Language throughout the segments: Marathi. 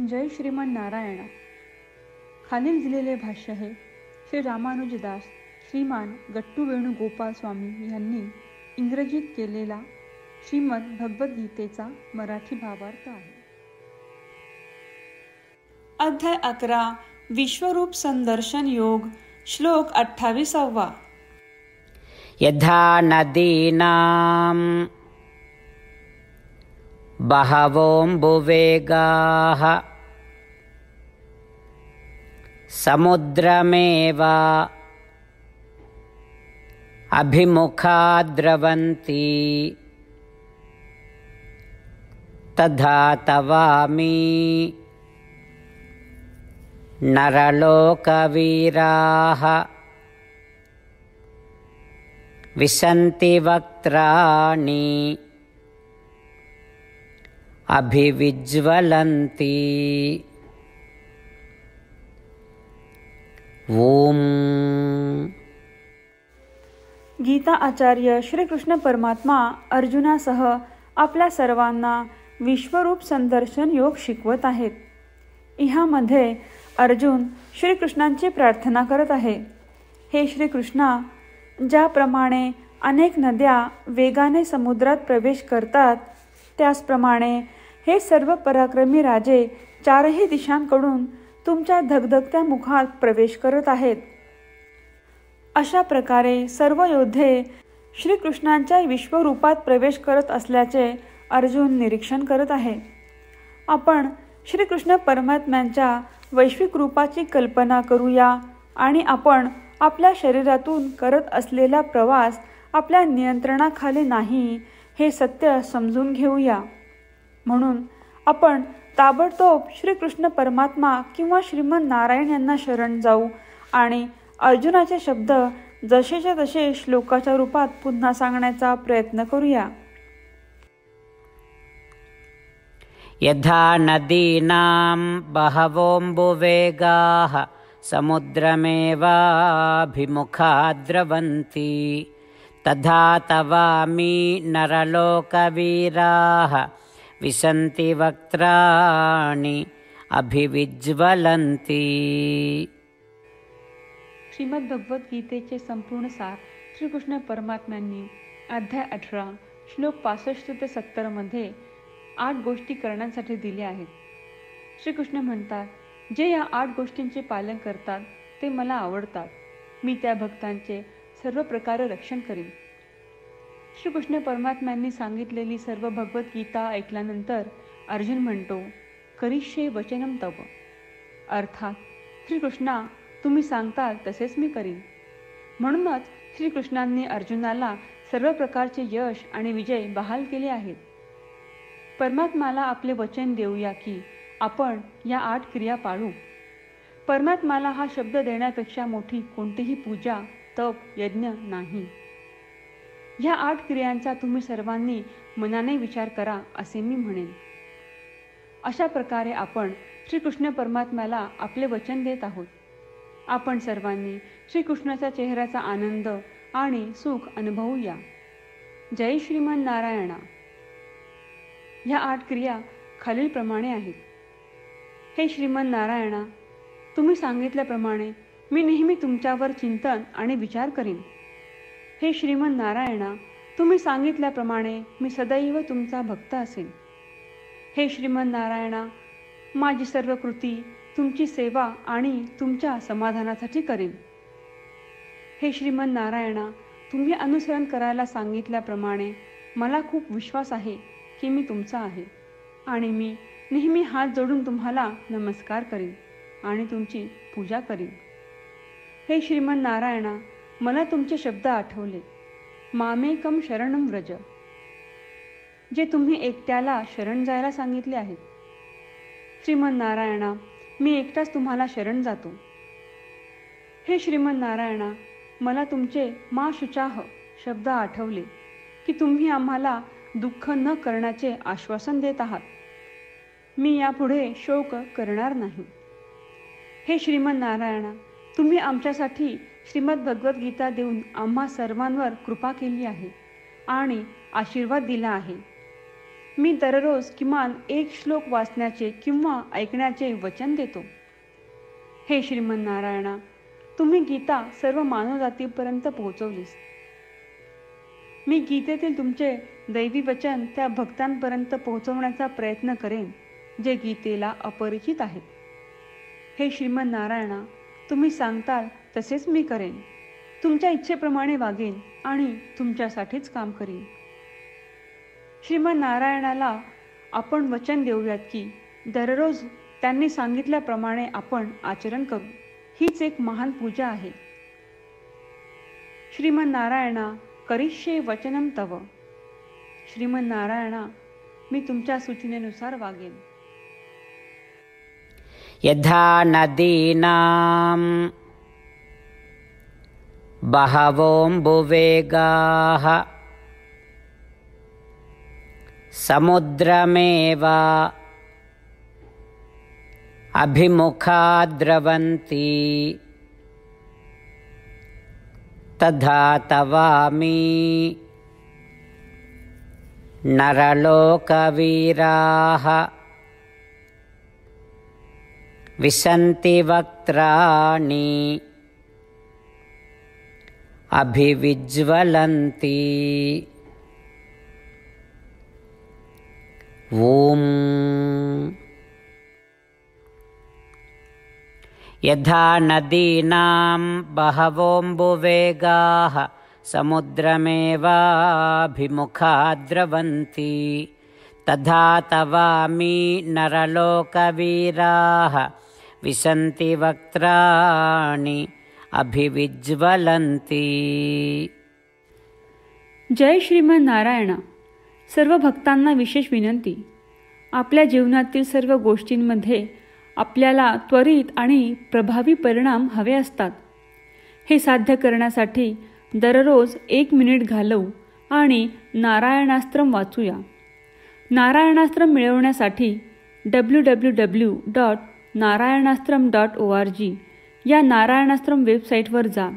जय श्रीमन नारायण. खालील दिलेले भाष्य हे श्री रामानुजदास श्रीमान गट्टू वेणुगोपाल स्वामी यांनी इंग्रजीत केलेला श्रीमद भगवद्गीतेचा मराठी भावार्थ आहे. अध्याय 11 विश्वरूप संदर्शन योग. श्लोक 28. यथा नदीनां बहवोऽम्बुवेगाः समुद्रमेव अभिमुखा द्रवन्ति तथा तवामि नरलोकवीराः विशन्ति वक्त्राणि अभिविज्वलन्ति. ओम. गीता आचार्य श्रीकृष्ण परमात्मा अर्जुनासह आपल्या सर्वांना विश्वरूप संदर्शन योग शिकवत आहेत. ह्यामध्ये अर्जुन श्रीकृष्णांची प्रार्थना करत आहे. हे श्रीकृष्णा, ज्याप्रमाणे अनेक नद्या वेगाने समुद्रात प्रवेश करतात, त्याचप्रमाणे हे सर्व पराक्रमी राजे चारही दिशांकडून तुमच्या धगधगत्या मुखात प्रवेश करत आहेत. अशा प्रकारे सर्व योद्धे श्रीकृष्णांच्या विश्वरूपात प्रवेश करत असल्याचे अर्जुन निरीक्षण करत आहे. आपण श्रीकृष्ण परमात्म्यांच्या वैश्विक रूपाची कल्पना करूया आणि आपण आपल्या शरीरातून करत असलेला प्रवास आपल्या नियंत्रणाखाली नाही हे सत्य समजून घेऊया. म्हणून आपण ताबडतोब श्रीकृष्ण परमात्मा किंवा श्रीमन नारायण यांना शरण जाऊ आणि अर्जुनाचे शब्द जसेच्या तसे श्लोकाच्या रूपात पुन्हा सांगण्याचा प्रयत्न करूया. यथा नदीनां बहवोऽम्बुवेगाः समुद्रमेवाभिमुखा द्रवन्ति तथा तवामि नरलोकवीराः विशन्ति वक्त्राणि अभिविज्वलन्ति. श्रीमद भगवद्गीतेचे संपूर्ण सार श्रीकृष्ण परमात्म्यांनी अध्याय 18 श्लोक 65 ते 70 मध्ये 8 गोष्टी करण्यासाठी दिल्या आहेत. श्रीकृष्ण म्हणतात, जे या 8 गोष्टींचे पालन करतात ते मला आवडतात. मी त्या भक्तांचे सर्व प्रकारे रक्षण करीन. श्रीकृष्ण परमात्म्यांनी सांगितलेली सर्व भगवद्गीता ऐकल्यानंतर अर्जुन म्हणतो, करिष्ये वचनम तव. अर्थात श्रीकृष्णा, तुम्ही सांगताल तसेच मी करीन. म्हणूनच श्रीकृष्णांनी अर्जुनाला सर्व प्रकारचे यश आणि विजय बहाल केले आहेत. परमात्म्याला आपले वचन देऊया की आपण या 8 क्रिया पाळू. परमात्म्याला हा शब्द देण्यापेक्षा मोठी कोणतीही पूजा, तप, यज्ञ नाही. ह्या 8 क्रियांचा तुम्ही सर्वांनी मनाने विचार करा असे मी म्हणेन. अशा प्रकारे आपण श्रीकृष्ण परमात्म्याला आपले वचन देत आहोत. आपण सर्वांनी श्रीकृष्णाच्या चेहऱ्याचा आनंद आणि सुख अनुभवूया. जय श्रीमन नारायणा. ह्या 8 क्रिया खालीलप्रमाणे आहेत. हे श्रीमन नारायणा, तुम्ही सांगितल्याप्रमाणे मी नेहमी तुमच्यावर चिंतन आणि विचार करीन. हे श्रीमन नारायणा, तुम्ही सांगितल्याप्रमाणे मी सदैव तुमचा भक्त असेन. हे श्रीमन नारायणा, माझी सर्व कृती तुमची सेवा आणि तुमच्या समाधानासाठी करीन. हे श्रीमन नारायणा, तुम्ही अनुसरण करायला सांगितल्याप्रमाणे मला खूप विश्वास आहे की मी तुमचा आहे आणि मी नेहमी हात जोडून तुम्हाला नमस्कार करीन आणि तुमची पूजा करीन. हे श्रीमन नारायणा, मला तुमचे शब्द आठवले. मामेकम शरणम व्रज, जे तुम्ही एकट्याला शरण जायला सांगितले आहेत. श्रीमन नारायणा, मी एकटाच तुम्हाला शरण जातो. हे श्रीमन नारायणा, मला तुमचे मा शुचाह शब्द आठवले की तुम्ही आम्हाला दुःख न करण्याचे आश्वासन देत आहात. मी यापुढे शोक करणार नाही. हे श्रीमन नारायणा, तुम्ही आमच्यासाठी श्रीमद भगवद्गीता देऊन आम्हा सर्वांवर कृपा केली आहे आणि आशीर्वाद दिला आहे. मी दररोज किमान 1 श्लोक वाचण्याचे किंवा ऐकण्याचे वचन देतो. हे श्रीमन्नारायणा, तुम्ही गीता सर्व मानवजातीपर्यंत पोहोचवलीस. मी गीतेतील तुमचे दैवी वचन त्या भक्तांपर्यंत पोहोचवण्याचा प्रयत्न करेन जे गीतेला अपरिचित आहेत. हे श्रीमन्नारायणा, तुम्ही सांगताल तसेच मी करेन. तुमच्या इच्छेप्रमाणे वागेन आणि तुमच्यासाठीच काम करीन. श्रीमन्नारायणाला आपण वचन देऊयात की दररोज त्यांनी सांगितल्याप्रमाणे आपण आचरण करू. हीच एक महान पूजा आहे. श्रीमन्नारायणा, करिष्ये वचनम तव. श्रीमन्नारायणा, मी तुमच्या सूचनेनुसार वागेन. यथा नदीनां बहवोऽम्बुवेगाः समुद्रमेव अभिमुखा द्रवन्ति तथा तवामि नरलोकवीराः विशन्ति वक्त्राणि अभिविज्वलन्ति. ॐ यथा नदीनां बहवोऽम्बुवेगाः समुद्रमेवाभिमुखा द्रवन्ति तथा तवामि नरलोकवीराः विशन्ति वक्त्राणि अभिविज्वलन्ति. जय श्रीमन्नारायणा. सर्व भक्तांना विशेष विनंती. आपल्या जीवनातील सर्व गोष्टींमध्ये आपल्याला त्वरित आणि प्रभावी परिणाम हवे असतात. हे साध्य करण्यासाठी दररोज 1 मिनिट घालवू आणि नारायणास्त्रम वाचूया. नारायणास्त्रम मिळवण्यासाठी www.narayanaastram.org या नारायणास्त्रम वेबसाईटवर जा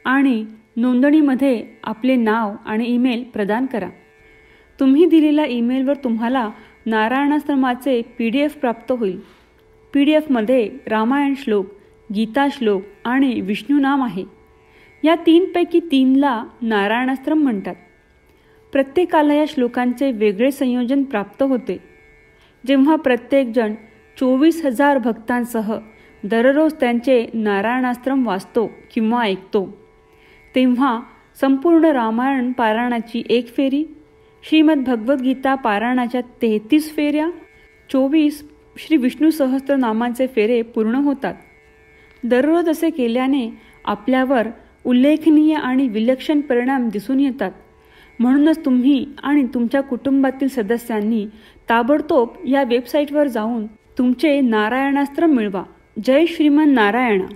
आणि नोंदणीमध्ये आपले नाव आणि ईमेल प्रदान करा. तुम्ही दिलेल्या ईमेलवर तुम्हाला नारायणास्त्रमाचे PDF प्राप्त होईल. PDFमध्ये रामायण श्लोक, गीता श्लोक आणि विष्णू नाम आहे. या 3 पैकी 3ला नारायणास्त्रम म्हणतात. प्रत्येकाला या श्लोकांचे वेगळे संयोजन प्राप्त होते. जेव्हा प्रत्येकजण 24,000 भक्तांसह दररोज त्यांचे नारायणास्त्रम वाचतो किंवा ऐकतो, तेव्हा संपूर्ण रामायण पारायणाची 1 फेरी, श्रीमद भगवद्गीता पारायणाच्या 33 फेऱ्या, 24 श्री विष्णू सहस्त्रनामांचे फेरे पूर्ण होतात. दररोज असे केल्याने आपल्यावर उल्लेखनीय आणि विलक्षण परिणाम दिसून येतात. म्हणूनच तुम्ही आणि तुमच्या कुटुंबातील सदस्यांनी ताबडतोब या वेबसाईटवर जाऊन तुमचे नारायणास्त्र मिळवा. जय श्रीमन्नारायणा.